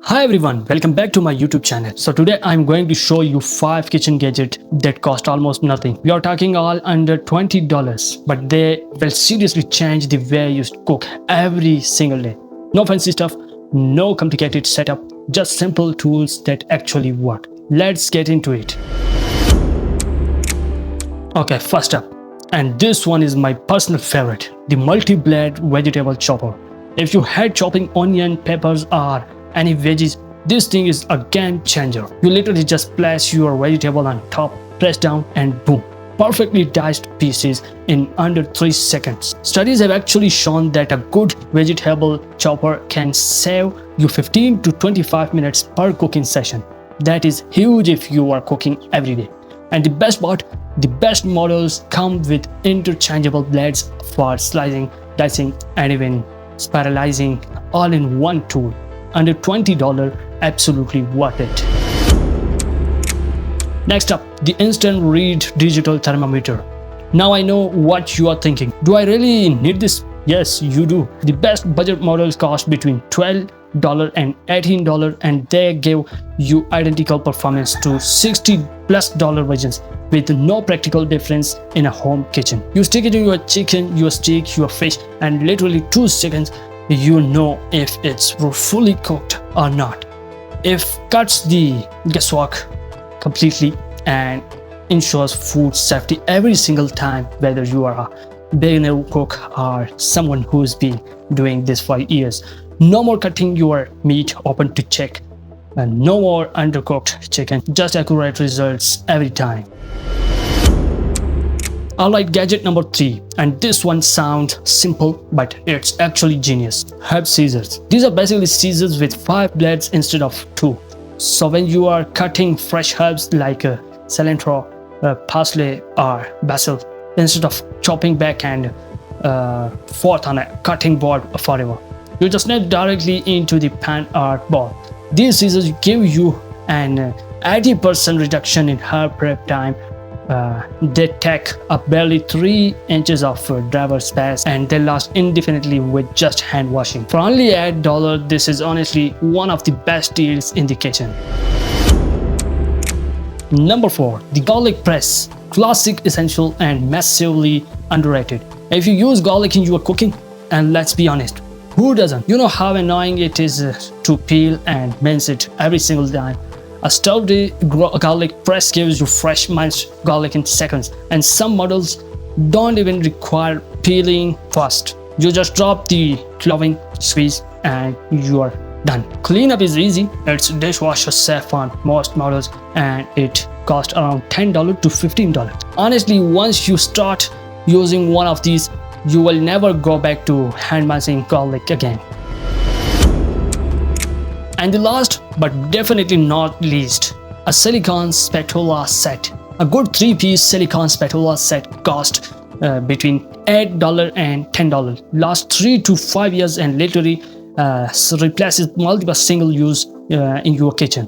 Hi everyone, welcome back to my YouTube channel. So today I'm going to show you 5 kitchen gadgets that cost almost nothing. We are talking all under $20, but they will seriously change the way you cook every single day. No fancy stuff, no complicated setup, just simple tools that actually work. Let's get into it. Okay, first up, and this one is my personal favorite, the multi-blade vegetable chopper. If you hate chopping onion, peppers or any veggies, this thing is a game changer. You literally just place your vegetable on top, press down and boom, perfectly diced pieces in under 3 seconds. Studies have actually shown that a good vegetable chopper can save you 15 to 25 minutes per cooking session. That is huge if you are cooking every day. And the best part, the best models come with interchangeable blades for slicing, dicing and even spiralizing, all in one tool. Under $20, absolutely worth it. Next up, the instant read digital thermometer. Now I know what you are thinking. Do I really need this? Yes, you do. The best budget models cost between $12 and $18, and they give you identical performance to $60+ versions with no practical difference in a home kitchen. You stick it in your chicken, your steak, your fish, and literally 2 seconds you know if it's fully cooked or not. It cuts the guesswork completely and ensures food safety every single time, whether you are a beginner cook or someone who's been doing this for years. No more cutting your meat open to check, and no more undercooked chicken, just accurate results every time. Alright, gadget number 3, and this one sounds simple, but it's actually genius. Herb scissors. These are basically scissors with 5 blades instead of 2. So when you are cutting fresh herbs like cilantro, parsley or basil, instead of chopping back and forth on a cutting board forever, you just snap directly into the pan or bowl. These scissors give you an 80% reduction in herb prep time. They take up barely 3 inches of driver space, and they last indefinitely with just hand washing. For only $8, this is honestly one of the best deals in the kitchen. Number 4, the garlic press. Classic, essential and massively underrated. If you use garlic in your cooking, and let's be honest, who doesn't? You know how annoying it is to peel and mince it every single time. A sturdy garlic press gives you fresh minced garlic in seconds, and some models don't even require peeling first. You just drop the cloving, squeeze, and you are done. Cleanup is easy. It's dishwasher safe on most models, and it costs around $10 to $15. Honestly, once you start using one of these, you will never go back to hand mincing garlic again. And the last, but definitely not least, a silicone spatula set. A good 3-piece silicone spatula set costs between $8 and $10. Lasts 3 to 5 years and literally replaces multiple single use in your kitchen.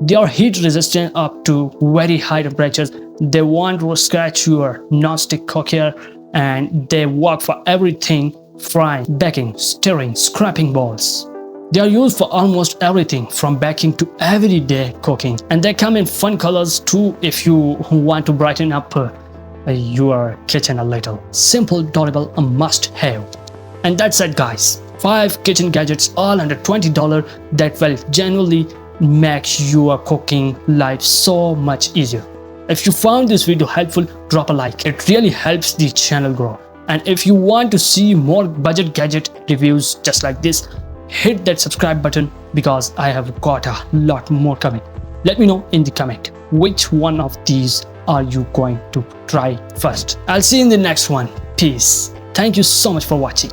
They are heat resistant up to very high temperatures. They won't scratch your non-stick cookware, and they work for everything: frying, baking, stirring, scraping bowls. They are used for almost everything from baking to everyday cooking, and they come in fun colors too if you want to brighten up your kitchen a little. Simple, durable, a must-have. And that's it, guys. 5 kitchen gadgets all under $20 that will genuinely make your cooking life so much easier. If you found this video helpful, drop a like. It really helps the channel grow. And if you want to see more budget gadget reviews just like this, hit that subscribe button because I have got a lot more coming. Let me know in the comment which one of these are you going to try first. I'll see you in the next one. Peace. Thank you so much for watching.